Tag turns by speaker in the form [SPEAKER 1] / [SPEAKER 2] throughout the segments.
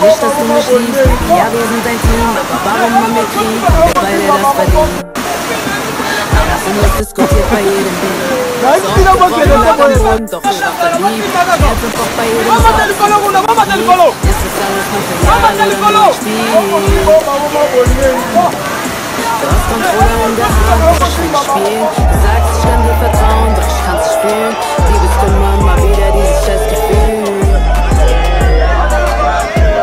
[SPEAKER 1] Nicht, dass du mich liebst. Ja, wir sind ein Team, aber warum haben wir Krieg? Weil er das verdient. Das und das diskutiert bei jedem Ding. Doch ich war verliebt. Herz und Kopf bei jedem Satz. Ist es alles nur für Jahre oder nur ein Spiel? Du hast Kontrolle in der Hand, ich will nicht spielen. Du sagst, ich kann dir vertrauen, doch ich kann's nicht fühlen. Liebeskummer, mal wieder dieses Scheißgefühl.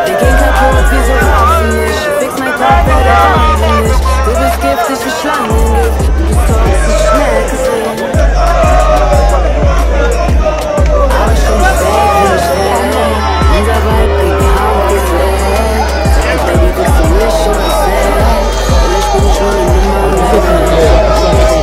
[SPEAKER 1] Wir gehen kaputt, wieso glaubst du nicht? Fix mein Kopf, wer der Wahnsinn nicht. Du bist giftig wie Schlangengift. Du bist toxisch, ich merke es nicht. Aber ich komm nicht weg, will ich weg. Unser Vibe bringt die Hand ins Leck. Sag ich, Baby, willst du mich oder selbst? Vielleicht bin ich nur eine Nummer in der Welt.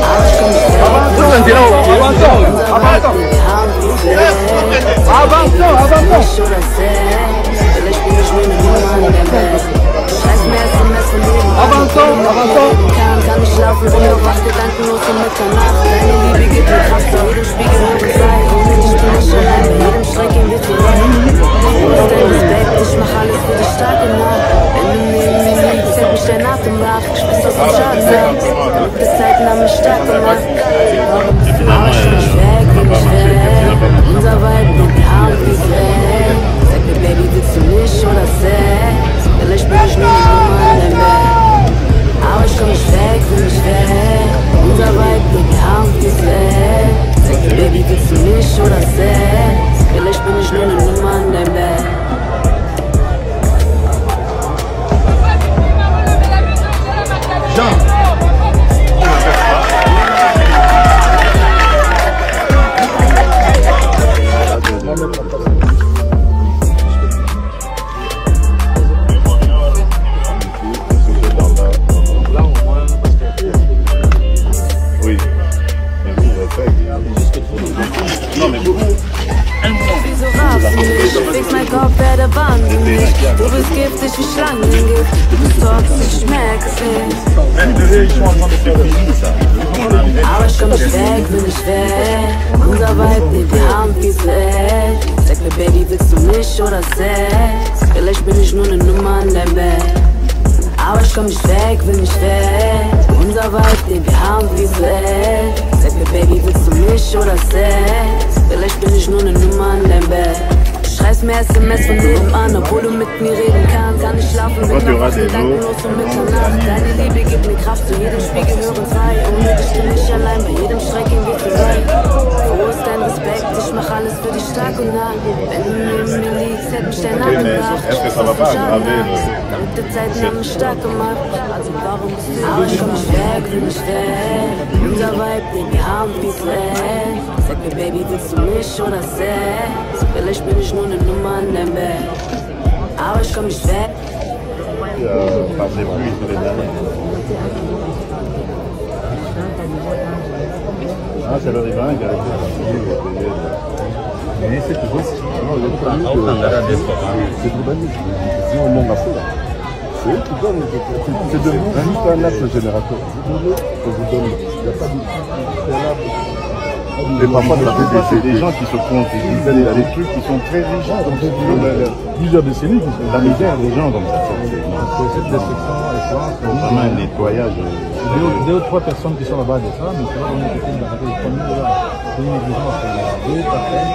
[SPEAKER 1] Aber ich komm nicht weg, will ich weg. Unser Vibe bringt die Hand ins Leck. Sag ich, Baby, willst du mich oder selbst? Vielleicht bin ich nur eine Nummer in der Welt. Scheiß mir SMS von Leben. Kann nicht schlafen, bin auf wach, gedankenlos um Mitternacht. Deine Liebe gibt mir Kraft, zu jedem Spiegel hoch und sei. Ohne dich bin ich allein, bei jedem Streik gehen wir zusammen. Wo ist dein Respekt? Ich mach alles für dich stark und nah. Wenn du neben mir liegst, hält mich dein Atem wach. Ich spür's aus dem Schaden sein. Verrückte Zeiten haben mich stark gemacht. Aber ich will nicht weg, will nicht weg. Unser Vibe nimmt die Hand wie's weg. Sag mir, Baby, willst du mich oder Sex? Vielleicht bin ich nur eine Nummer in deinem Bett. Aber ich komm nicht weg, will nicht weg. Unser Vibe nimmt die Hand wie's weg. Sag mir, Baby, willst du mich oder Sex? Vielleicht bin ich nur eine Nummer in deinem Bett. Fix mein Kopf, wer der Wahnsinn nicht. Du bist giftig wie Schlangengift. Du bist toxisch, ich merke es nicht. Aber ich komm nicht weg, will nicht weg. Unser Vibe nimmt die Hand wie's weg. Sag mir, Baby, willst du mich oder Sex? Vielleicht bin ich nur eine Nummer in deinem Bett. Aber ich komm nicht weg, will nicht weg. Unser Vibe nimmt die Hand wie's weg. Sag mir, Baby, willst du mich oder Sex? Vielleicht bin ich nur eine Nummer in deinem Bett. Schreibst mir SMS von oben an, obwohl du mit mir reden kannst. Kann nicht schlafen, bin auf gedankenlos um Mitternacht. Deine Liebe gibt mir Kraft, zu jedem Spiegel hören frei. Ohne dich bin ich allein, bei jedem Streik gehen wir zusammen. Wo ist dein Respekt? Ich mach alles für dich stark und nah. Wenn du neben mir liegst, hält mich dein Atem wach. Ich spür's aus dem Schaden nach. Verrückte Zeiten haben mich stark gemacht. Also warum bist du? Aber ich komm nicht weg, will nicht weg. Unser Vibe nimmt die Hand wie's weg. Sag mir, Baby, willst du mich oder Sex? Vielleicht bin ich nur eine Nummer in deinem Bett. Aber ich komm nicht weg.
[SPEAKER 2] Ah, c'est le rival qui a été mais c'est toujours c'est sinon on manque à fond. C'est eux qui donnent, c'est devenu juste un acte générateur. Vous donne, il n'y a pas de... Et parfois, c'est des gens qui se constituent, il y a des trucs qui sont très riches. Plusieurs décennies qui sont la misère des gens comme ça. Cette destruction, c'est vraiment un nettoyage. Deux ou trois personnes qui sont là-bas de ça, mais c'est là où on est peut-être dans la famille là. C'est une négligence. Deux personnes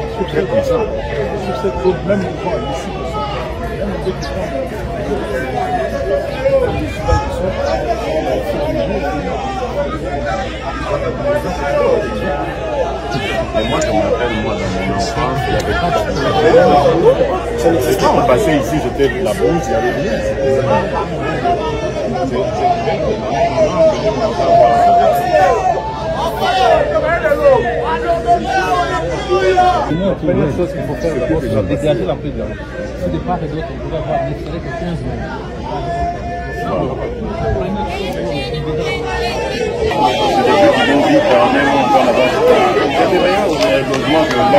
[SPEAKER 2] qui sont très comme ça. Sur cette route, même ici, et moi, je me rappelle, moi, dans mon enfance, il y avait pas de... C'est quand on passait ici, c'était la brousse, il y avait rien. La première chose qu'il faut faire, c'est dégager la pluie de la route. Si de part et d'autre, on pourrait avoir ne serait que 15 minutes. Là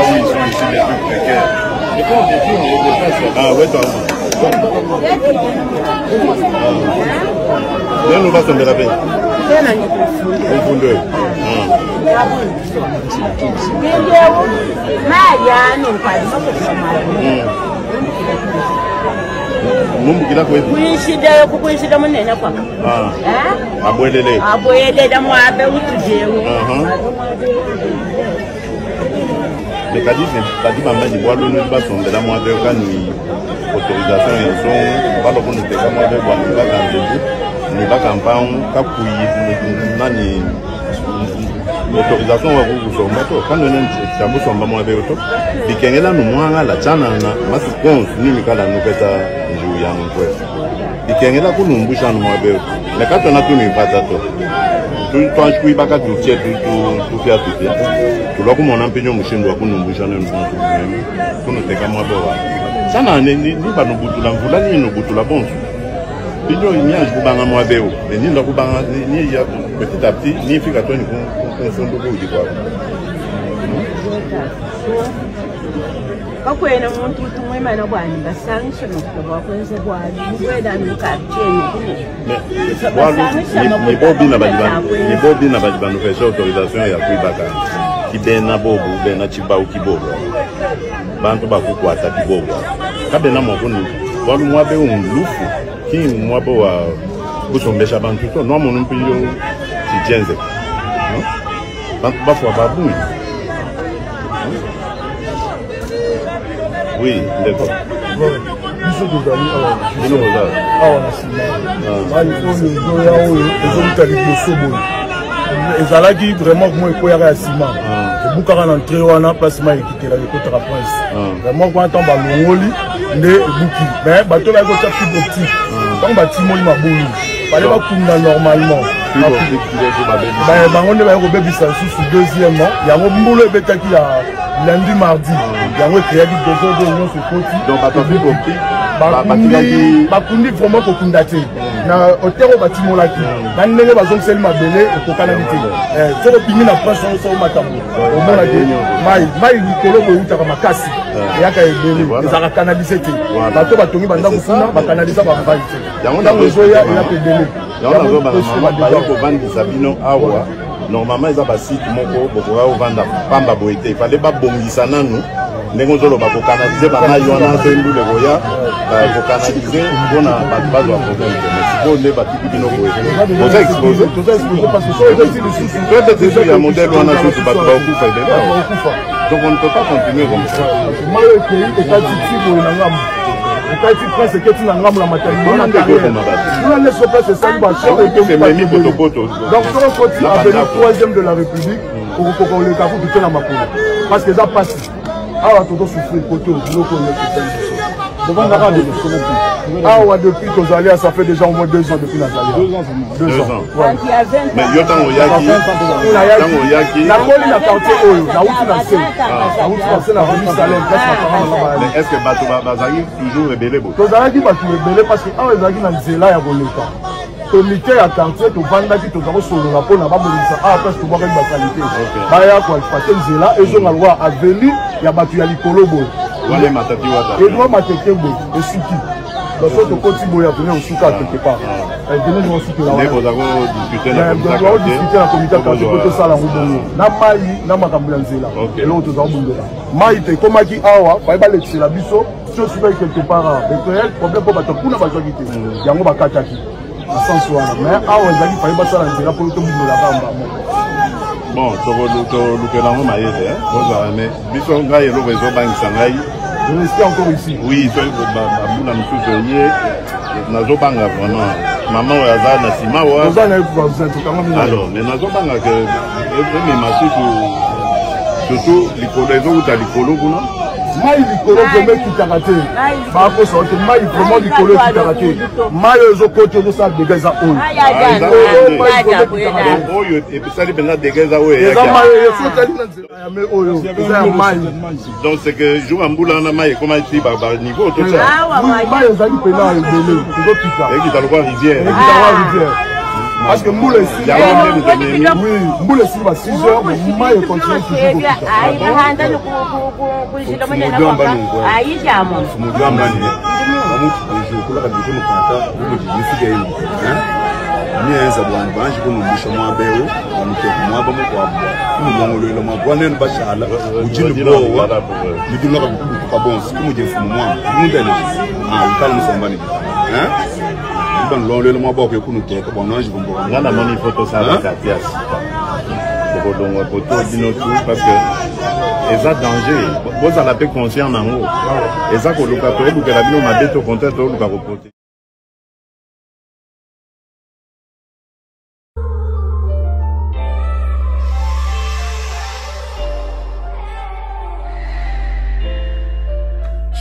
[SPEAKER 2] où ils sont ici, les plus précaires. Ah, ouais, toi. Nous va tomber la peine. Mungu kila kwetu.
[SPEAKER 3] Kuishida kukuishida munene kwa.
[SPEAKER 2] Abwelele.
[SPEAKER 3] Abwelele mwabe utujeo.
[SPEAKER 2] Le Kadi m'a dit boire le pas son de la moitié quand autorisation et son pas le bon de la moitié pour nous pas dans nous pas campagne capouiller nani autorisation wa kukusomba to quand on chambo somba moitié auto bikengela no mwanga la chana na masikons ni mikala no peta njuu ya mwe bikengela kunumbusha no moitié mais quand on a tout ni pata to tout kui baka tu tie tu faire tout bien tu lo kuma nampinyo mushindo wa kunumbusha no mtu kuno teka mwabo wa sana ni ba no butula mvula ni no butula bonso binyo image kubanga mwabeo ni ndo kubanga ni ya petit à petit ni fika to ni konsondo ko di kwa
[SPEAKER 3] kakwena muntu tumwe mana kwani basangisho nokuba kwenze kwani kweda nukateni
[SPEAKER 2] ni bobi na bajibanu fese autorisation ya kuibaka kibena bobu bena chibau kibobo bantu bakukwata kibobo kabena mokuni walu mwabe umlufu ki mwabo wa kusombesha bantu to no monu mpilo tijenze bantu bafwa babu. Oui, d'accord.
[SPEAKER 4] Biso tozali awa na nsima bali oyo ezoya oyo ezolita liboso boye ezalaki vraiment mo ekoyaka ya nsima ebukaka na entré wana place ma ekitela ekotaka prince vraiment kuna ntango balongoli nde ebuki mais bato bayaki kotya fibre optique ntango batimoli mabulu bale bakunda normalement bango nde bayaki kobebisa lisusu deuxièmement yango mbulu ebetaki ya lundi mardi yango ekreaki dozozo nyonso ekoti bakundi vraiment kokunda te na hotel oyo batimolaki na ndenge bazongiseli mabele ekokanaki te soki opimi na prince oyo soo matambo omona te mai likolo boye eutaka makasi eyaka ebele ezalaka kanalise te bato batongi bandako kuna bakanalisa bambai te ntango ezoya eyaka ebele
[SPEAKER 2] kovandisa bino awa normalement eza basite moko bokoka kovanda pamba boye te ifale babongisa nanu ndenge ozoloba kokanalize bamai wana so embule koya kokanalize mpona bato bazwa problème te mais sikoyo nde batiki bino boye toza expose peut-être ya modèle wana susu bato baokufa ebele donc on ne peut pas continuer comme ça
[SPEAKER 4] mayo ekei ekati ti boye na ngambo ekati prince eketi na ngambo na maternité neso place esali
[SPEAKER 2] bachememi potopoto
[SPEAKER 4] donc soko koti avenue 3e de la république okokoka oleka kutu te na makolo parce que eza pasi awa tozosouffrir kote biloko devant awa depuis tozalia ça fait déjà au moins 2 ans depuis nazalia 2 ans
[SPEAKER 2] mais yo ntango oyaki
[SPEAKER 4] nakoli na quartier oyo nauti na se na remi salem
[SPEAKER 2] mais est ce que bato bazalaki toujours ebele bo
[SPEAKER 4] tozalaki bato ebele parce que awa ezalaki na nzela ya koleka comité ya quartier tovandaki toza kosolola mpona babongisa awa place tobwakaki bakalite baya koalipate nzela ezonga lwa aveni ya bato ya likolo boye edwa mateke boye esuki baso tokoti boye aveni osuka quelque part veni osukela wadiscute na comité ya quartier po tosala yango bongo na mai na makambo ya nzela eloko toza kobundela mai te ekomaki awa baye balekisela biso so osukaki quelque part réel problème mpo bato kuna bazwaki te yango bakataki na sens wana mais awa ezalaki faye basala nzela mpo tobundela bamba
[SPEAKER 2] bon tolukela yango mayele ozala mais biso ngai eloko ezobangisa ngai
[SPEAKER 4] je reste encore ici
[SPEAKER 2] oui bambula mosusu ye nazobanga vraiment mama oyo aza na nsima wa alors mais nazobanga ke emema surtout likolo ezouta likolo kuna
[SPEAKER 4] mai likolo vraimen ekitaka te bakosa te mai vraiment likolo ekitaka te mai oyo ezokoti ezosala dega eza
[SPEAKER 2] oyo epesali mpenza dega eza oyo
[SPEAKER 4] eza mai esotali na nzela ya mai oyo eza ya mai
[SPEAKER 2] donc c'est que jour ya mbula wana mai ekomaki baniveau
[SPEAKER 4] mai ezali mpena ebele ezokita
[SPEAKER 2] ekita lokwa rivière
[SPEAKER 4] Parce que Mboula est ici. Oui, Mboula est ici à 6 heures, mais moi je continue toujours.
[SPEAKER 2] parce que ils ont danger. Vous avez la paix consciente en haut. Ils ont le cas de la vie, on a dit au contraire, tout le cas reporté.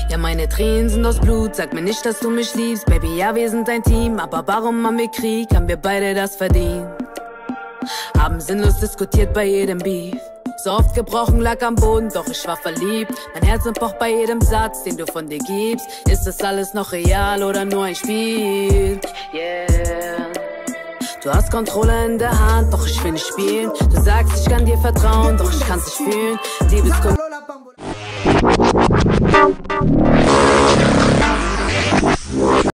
[SPEAKER 1] Ja, meine Tränen sind aus Blut, sag mir nicht, dass du mich liebst. Baby, ja, wir sind ein Team, aber warum haben wir Krieg? Haben wir beide das verdient? Haben sinnlos diskutiert bei jedem Beef. So oft gebrochen, lag am Boden, doch ich war verliebt. Mein Herz pocht bei jedem Satz, den du von dir gibst. Ist das alles noch real oder nur ein Spiel? Yeah. Du hast Kontrolle in der Hand, doch ich will nicht spielen. Du sagst, ich kann dir vertrauen, doch ich kann's nicht fühlen. Liebeskummer.